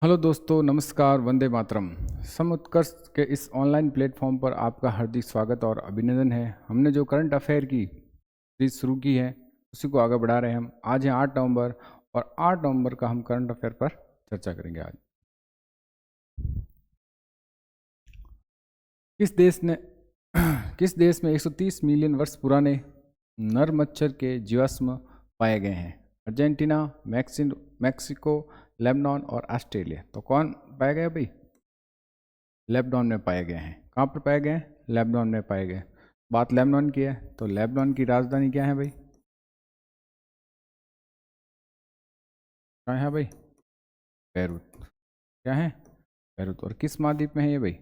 Hello दोस्तों, नमस्कार। वंदे मातरम। समुत्कर्ष के इस ऑनलाइन प्लेटफॉर्म पर आपका हार्दिक स्वागत और अभिनंदन है। हमने जो करंट अफेयर की सीरीज शुरू की है उसी को आगे बढ़ा रहे हैं। हम आज है 8 नवंबर और 8 नवंबर का हम करंट अफेयर पर चर्चा करेंगे। आज किस देश ने किस देश में 130 मिलियन वर्ष पुराने नर मच्छर के जीवाश्म पाए गए हैं? अर्जेंटीना, मैक्सिको, लेबनान और ऑस्ट्रेलिया। तो कौन पाए गए भाई? लेबनान में पाए गए हैं। कहाँ पर पाए गए हैं? लेबनान में पाए गए। बात लेबनान की है तो लेबनान की राजधानी क्या है भाई? क्या है भाई? बैरूत। क्या है? बैरूत। और किस महाद्वीप में है ये भाई?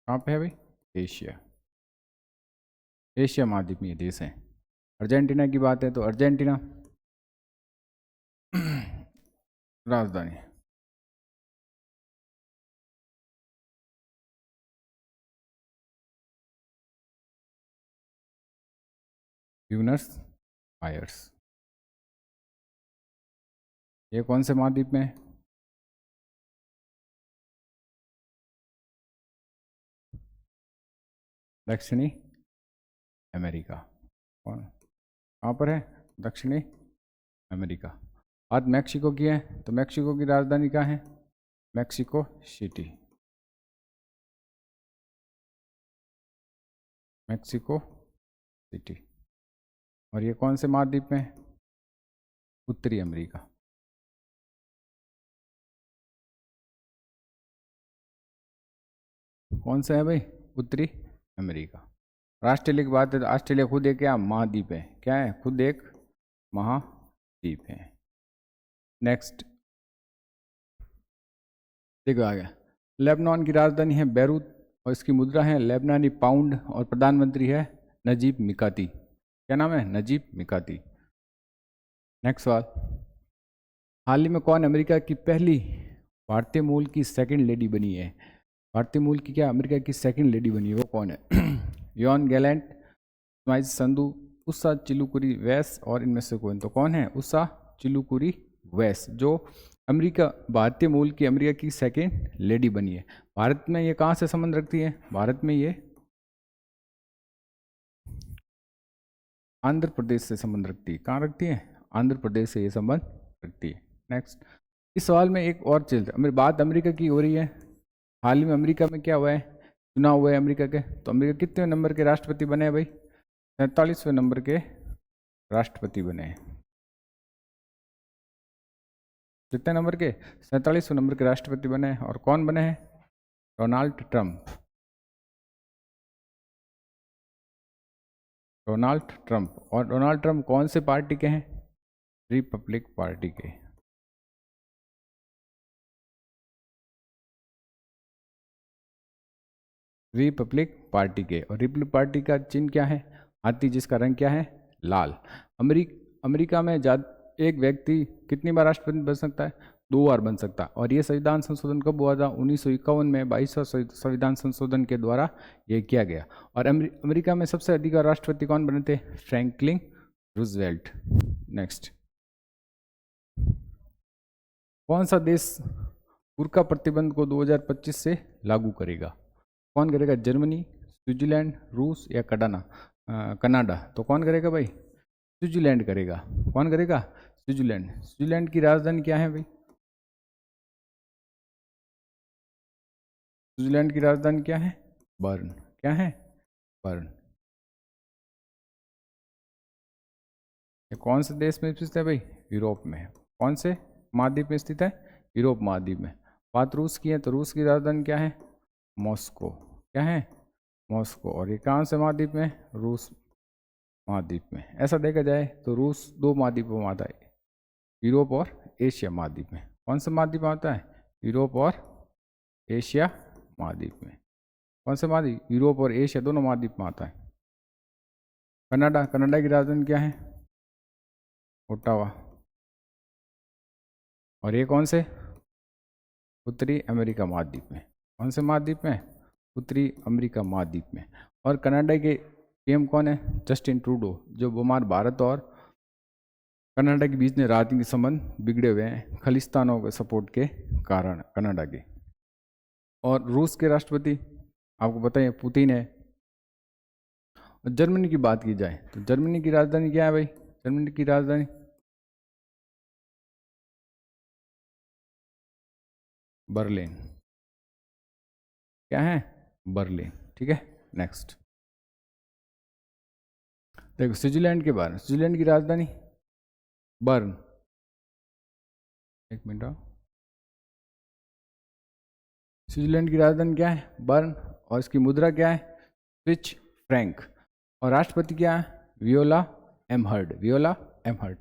कहाँ पे है भाई? एशिया। एशिया महाद्वीप में ये देश है। अर्जेंटीना की बात है तो अर्जेंटीना राजधानी ब्यूनस आयर्स। ये कौन से महाद्वीप में है? दक्षिणी अमेरिका। कौन कहाँ पर है? दक्षिणी अमेरिका। बात मैक्सिको की है तो मैक्सिको की राजधानी क्या है? Mexico city. Mexico city. और ये कौन से महाद्वीप में है? उत्तरी अमेरिका। कौन सा है भाई? उत्तरी अमेरिका। और ऑस्ट्रेलिया की बात है तो ऑस्ट्रेलिया खुद एक क्या महाद्वीप है? क्या है? खुद एक महाद्वीप है। नेक्स्ट देखो आ गया। लेबनान की राजधानी है बैरूत और इसकी मुद्रा है लेबनानी पाउंड और प्रधानमंत्री है नजीब मिकाती। क्या नाम है? नजीब मिकाती। नेक्स्ट सवाल। हाल ही में कौन अमेरिका की पहली भारतीय मूल की सेकंड लेडी बनी है? भारतीय मूल की क्या अमेरिका की सेकंड लेडी बनी है? वो कौन है? यॉन गैलेंट, स्माइज संधू, उषा चिलुकुरी वैस और इनमें से कौन? तो कौन है? उषा चिलुकुरी वैस जो अमेरिका भारतीय मूल की अमेरिका की सेकंड लेडी बनी है। भारत में ये कहाँ से संबंध रखती है? भारत में ये आंध्र प्रदेश से संबंध रखती है। कहाँ रखती है? आंध्र प्रदेश से ये संबंध रखती है। नेक्स्ट इस सवाल में एक और चीज, मेरी बात अमेरिका की हो रही है। हाल ही में अमेरिका में क्या हुआ है? चुनाव हुए अमेरिका के। तो अमेरिका कितने नंबर के राष्ट्रपति बने हैं भाई? 47वें नंबर के राष्ट्रपति बने हैं। कितने नंबर के? 47वें नंबर के राष्ट्रपति बने हैं। और कौन बने हैं? Donald Trump. Donald Trump. और डोनाल्ड ट्रंप कौन से पार्टी के हैं? रिपब्लिक पार्टी के। रिपब्लिक पार्टी के। और रिपब्लिक पार्टी का चिन्ह क्या है? हाथी, जिसका रंग क्या है? लाल। अमेरिका में एक व्यक्ति कितनी बार राष्ट्रपति बन सकता है? 2 बार बन सकता है। और ये संविधान संशोधन कब हुआ था? 1951 में 22वां संविधान संशोधन के द्वारा ये किया गया। और अमेरिका में सबसे अधिक राष्ट्रपति कौन बने थे? Franklin Roosevelt. नेक्स्ट कौन सा देश बुर्का प्रतिबंध को 2025 से लागू करेगा? कौन करेगा? जर्मनी, स्विट्जरलैंड, रूस या कनाडा। तो कौन करेगा भाई? स्विट्जरलैंड करेगा। कौन करेगा? स्विट्जरलैंड। स्विट्जरलैंड की राजधानी क्या है भाई? स्विट्जरलैंड की राजधानी क्या है? बर्न। क्या है? बर्न। ये कौन से देश में स्थित है भाई? यूरोप में। कौन से महाद्वीप में स्थित है? यूरोप महाद्वीप में। बात रूस की है तो रूस की राजधानी क्या है? मॉस्को। क्या है? मॉस्को। और ये कहाँ से महाद्वीप में? रूस महाद्वीप में। ऐसा देखा जाए तो रूस 2 महाद्वीपों में आता है, यूरोप और एशिया महाद्वीप में। कौन सा महाद्वीप आता है? यूरोप और एशिया महाद्वीप में। कौन से महाद्वीप? यूरोप और एशिया दोनों महाद्वीप में आता है। कनाडा। कनाडा की राजधानी क्या है? ओटावा। और ये कौन से? उत्तरी अमेरिका महाद्वीप में। कौन से महाद्वीप में? उत्तरी अमेरिका महाद्वीप में। और कनाडा के पीएम कौन है? जस्टिन ट्रूडो, जो हमारे भारत और कनाडा के बीच में राजनीतिक संबंध बिगड़े हुए हैं खलिस्तानों के सपोर्ट के कारण, कनाडा के। और रूस के राष्ट्रपति आपको पता है पुतिन है। जर्मनी की बात की जाए तो जर्मनी की राजधानी क्या है भाई? जर्मनी की राजधानी बर्लिन। क्या है? बर्लिन। ठीक है, नेक्स्ट देखो स्विट्जरलैंड के बारे में। स्विट्जरलैंड की राजधानी बर्न। एक मिनट, स्विट्जरलैंड की राजधानी क्या है? बर्न। और इसकी मुद्रा क्या है? Switch Frank. और राष्ट्रपति क्या है? वियोला एमहर्ड। वियोला एमहर्ड।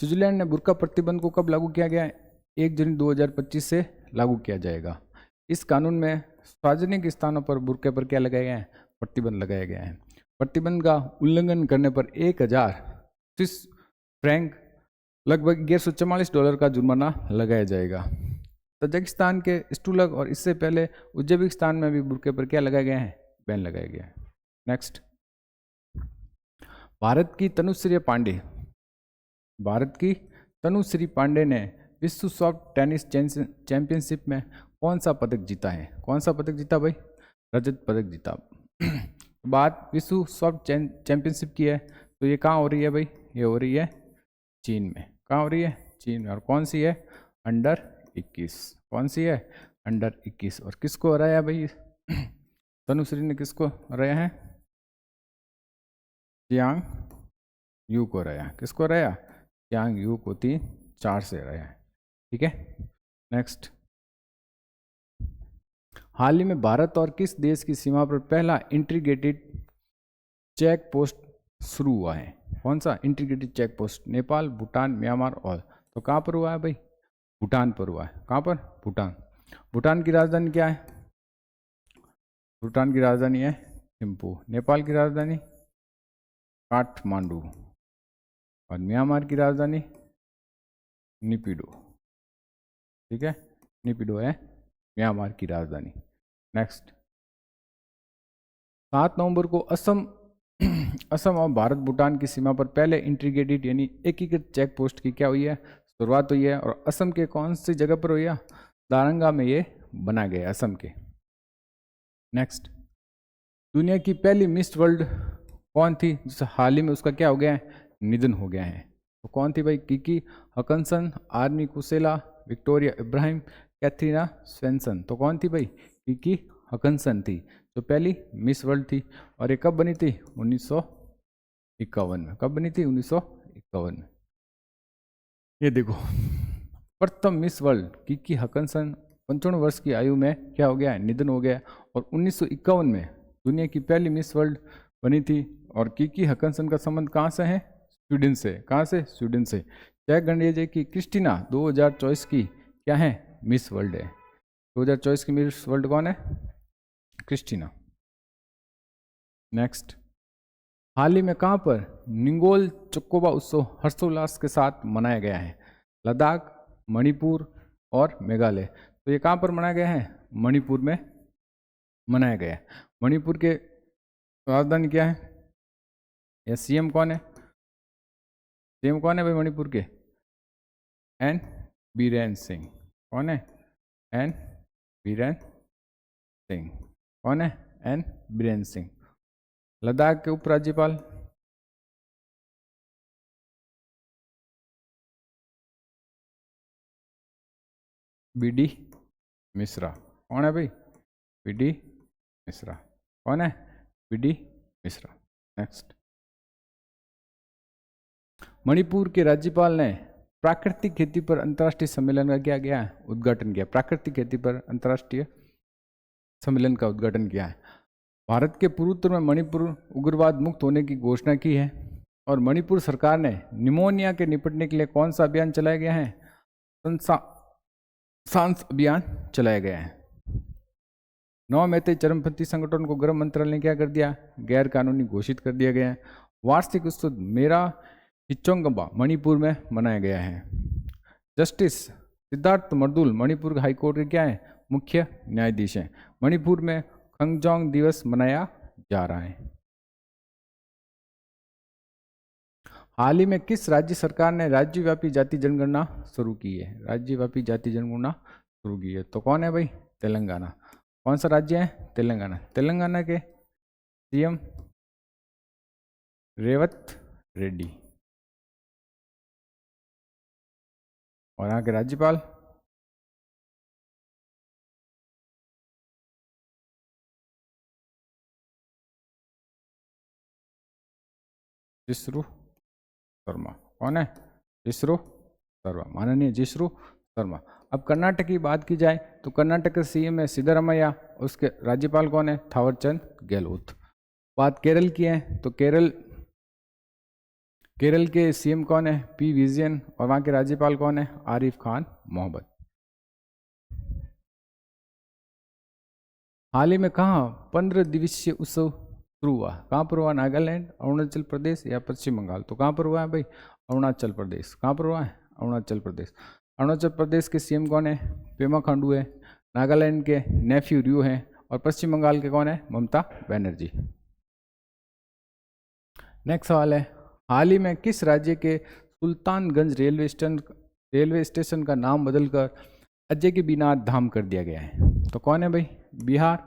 स्विट्जरलैंड ने बुर्का प्रतिबंध को कब लागू किया गया है? 1 जनवरी 2025 से लागू किया जाएगा। इस कानून में सार्वजनिक स्थानों पर बुर्के पर क्या लगाया गया है? प्रतिबंध लगाया गया है। प्रतिबंध का उल्लंघन करने पर 1000 स्विस फ्रैंक लगभग $144 का जुर्माना लगाया जाएगा। तजाकिस्तान के स्टुलग और इससे पहले उज्बेकिस्तान में भी बुर्के पर क्या लगाया गया है? बैन लगाया गया है। नेक्स्ट, भारत की तनुश्री पांडे। भारत की तनुश्री पांडे ने विश्व सॉफ्ट टेनिस चैंपियनशिप में कौन सा पदक जीता है? कौन सा पदक जीता भाई? रजत पदक जीता। बात विश्व सॉफ्ट चैंपियनशिप की है तो ये कहाँ हो रही है भाई? ये हो रही है चीन में। कहाँ हो रही है? चीन में। और कौन सी है? अंडर 21। कौन सी है? अंडर 21। और किसको हराया है भाई? तनुश्री ने किसको हराया है? जियांग यू को हराया। किसको हराया? जियांग यू को 3-4 से हराया है। ठीक है, नेक्स्ट, हाल ही में भारत और किस देश की सीमा पर पहला इंटीग्रेटेड चेक पोस्ट शुरू हुआ है? कौन सा integrated check post? Nepal, Bhutan, Myanmar. और तो कहाँ पर हुआ है भाई? भूटान पर हुआ है। कहाँ पर? भूटान। भूटान की राजधानी क्या है? भूटान की राजधानी है थिम्पू। नेपाल की राजधानी काठमांडू। और म्यांमार की राजधानी निपिडो। ठीक है, निपिडो है म्यांमार की राजधानी। नेक्स्ट, 7 नवंबर को असम और भारत भूटान की सीमा पर पहले इंटीग्रेटेड यानी एकीकृत चेक पोस्ट की क्या हुई है? शुरुआत हुई है। और असम के कौन सी जगह पर हुई है? दारंगा में ये बना गया, असम के। नेक्स्ट, दुनिया की पहली मिस वर्ल्ड कौन थी जिसे हाल ही में उसका क्या हो गया है? निधन हो गया है। तो कौन थी भाई? Kiki Hakansson, Armi Kuusela, Victoria Ibrahim, Catharina Svensson. तो कौन थी भाई? किकी हकनसन थी जो पहली मिस वर्ल्ड थी। और ये कब बनी थी? 1951 में। कब बनी थी? 1951 में। ये देखो, प्रथम मिस वर्ल्ड किकी हकनसन 55 वर्ष की आयु में क्या हो गया है? निधन हो गया। और 1951 में दुनिया की पहली मिस वर्ल्ड बनी थी। और किकी हकनसन का संबंध कहाँ से है? स्वीडन से। कहाँ से? स्वीडन से। चेक गणराज्य की क्रिस्टीना 2024 की क्या है? मिस वर्ल्ड है। 2024 की मिस वर्ल्ड कौन है? क्रिस्टीना। नेक्स्ट, हाल ही में कहाँ पर निंगोल चक्कोबा उत्सव हर्षोल्लास के साथ मनाया गया है? लद्दाख, मणिपुर और मेघालय। तो ये कहाँ पर मनाया गया है? मणिपुर में मनाया गया है। मणिपुर के राजधानी क्या है? या सीएम कौन है? सीएम कौन है भाई मणिपुर के? एन बीरेन सिंह। कौन है? एन बीरेन सिंह। कौन है? एन बीरेन सिंह। लद्दाख के उपराज्यपाल बीडी मिश्रा। कौन है भाई? बीडी मिश्रा। कौन है? बीडी मिश्रा। नेक्स्ट, मणिपुर के राज्यपाल ने प्राकृतिक खेती पर अंतर्राष्ट्रीय सम्मेलन का क्या किया है? उद्घाटन किया। प्राकृतिक खेती पर अंतर्राष्ट्रीय सम्मेलन का उद्घाटन किया है। भारत के पूर्वोत्तर में मणिपुर उग्रवाद मुक्त होने की घोषणा की है। और मणिपुर सरकार ने निमोनिया के निपटने के लिए कौन सा अभियान चलाया गया है? सांस अभियान चलाया गया है। 9 मैते चरमपंथी संगठन को गृह मंत्रालय ने क्या कर दिया? गैर कानूनी घोषित कर दिया गया है। वार्षिक उत्सव मेरा हिचोंगबा मणिपुर में मनाया गया है। जस्टिस सिद्धार्थ मर्दुल मणिपुर हाईकोर्ट के क्या है? मुख्य न्यायाधीश हैं। मणिपुर में खंगजोंग दिवस मनाया जा रहा है। हाल ही में किस राज्य सरकार ने राज्यव्यापी जाति जनगणना शुरू की है? राज्यव्यापी जाति जनगणना शुरू की है तो कौन है भाई? तेलंगाना। कौन सा राज्य है? तेलंगाना। तेलंगाना के सीएम रेवत रेड्डी और यहाँ के राज्यपाल जिश्रू शर्मा। कौन है? जिश्रू शर्मा, माननीय जिश्रू शर्मा। अब कर्नाटक की बात की जाए तो कर्नाटक का सीएम है सिद्धरामैया, उसके राज्यपाल कौन है? थावरचंद गहलोत। बात केरल की है तो केरल के सीएम कौन है? पी विजयन और वहाँ के राज्यपाल कौन है? आरिफ खान मोहम्मद। हाल ही में कहाँ 15 दिवसीय उत्सव शुरू हुआ? कहाँ पर हुआ? नागालैंड, अरुणाचल प्रदेश या पश्चिम बंगाल? तो कहाँ पर हुआ है भाई? अरुणाचल प्रदेश। कहाँ पर हुआ है? अरुणाचल प्रदेश। अरुणाचल प्रदेश के सीएम कौन है? पेमा खांडू है। नागालैंड के नेफ्यू रियो हैं और पश्चिम बंगाल के कौन है? ममता बनर्जी। नेक्स्ट सवाल है, हाल ही में किस राज्य के सुल्तानगंज रेलवे स्टेशन का नाम बदलकर अजय के बिनाथ धाम कर दिया गया है? तो कौन है भाई? बिहार,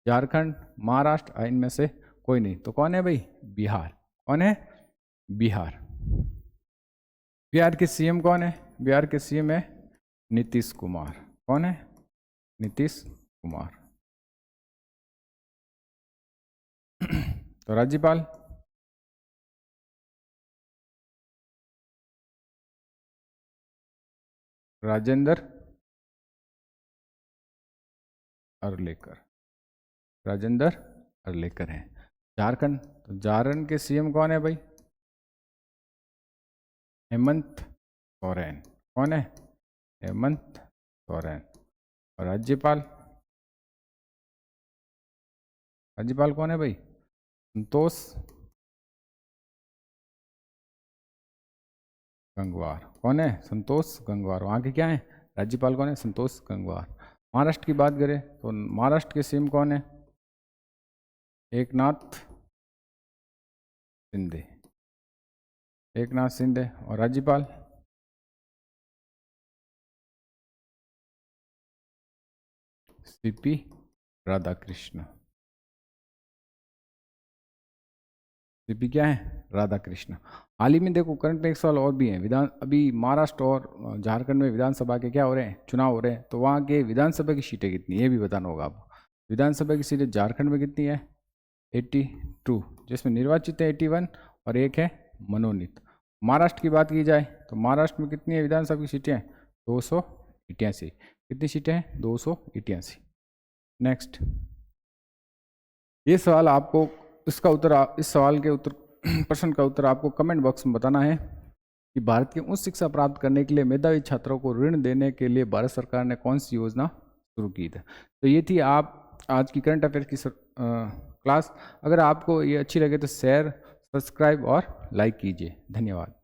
झारखंड, महाराष्ट्र, इनमें से कोई नहीं। तो कौन है भाई? बिहार। कौन है? बिहार। बिहार के सीएम कौन है? बिहार के सीएम है नीतीश कुमार। कौन है? नीतीश कुमार। तो राज्यपाल राजेंद्र अर्लेकर। राजेंद्र अर्लेकर हैं। झारखंड, तो झारखंड के सीएम कौन है भाई? हेमंत सोरेन। कौन है? हेमंत सोरेन। और राज्यपाल कौन है भाई? संतोष गंगवार। कौन है? संतोष गंगवार। वहाँ के क्या है? राज्यपाल कौन है? संतोष गंगवार। महाराष्ट्र की बात करें तो महाराष्ट्र के सीएम कौन है? एकनाथ शिंदे। एकनाथ शिंदे। और राज्यपाल सीपी राधाकृष्ण। सीपी क्या है? राधाकृष्ण। हाल ही में देखो करंट में एक सवाल और भी है। अभी महाराष्ट्र और झारखंड में विधानसभा के क्या हो रहे हैं? चुनाव हो रहे हैं। तो वहाँ के विधानसभा की सीटें कितनी, ये भी बताना होगा आपको। विधानसभा की सीटें झारखंड में कितनी है? 82, जिसमें निर्वाचित है 81 और एक है मनोनीत। महाराष्ट्र की बात की जाए तो महाराष्ट्र में कितनी है विधानसभा की सीटें? 288। कितनी सीटें हैं? 288। नेक्स्ट, ये सवाल आपको इसका उत्तर इस सवाल के उत्तर प्रश्न का उत्तर आपको कमेंट बॉक्स में बताना है कि भारत की उच्च शिक्षा प्राप्त करने के लिए मेधावी छात्रों को ऋण देने के लिए भारत सरकार ने कौन सी योजना शुरू की थी। तो ये थी आप आज की करंट अफेयर की क्लास। अगर आपको ये अच्छी लगे तो शेयर, सब्सक्राइब और लाइक कीजिए। धन्यवाद।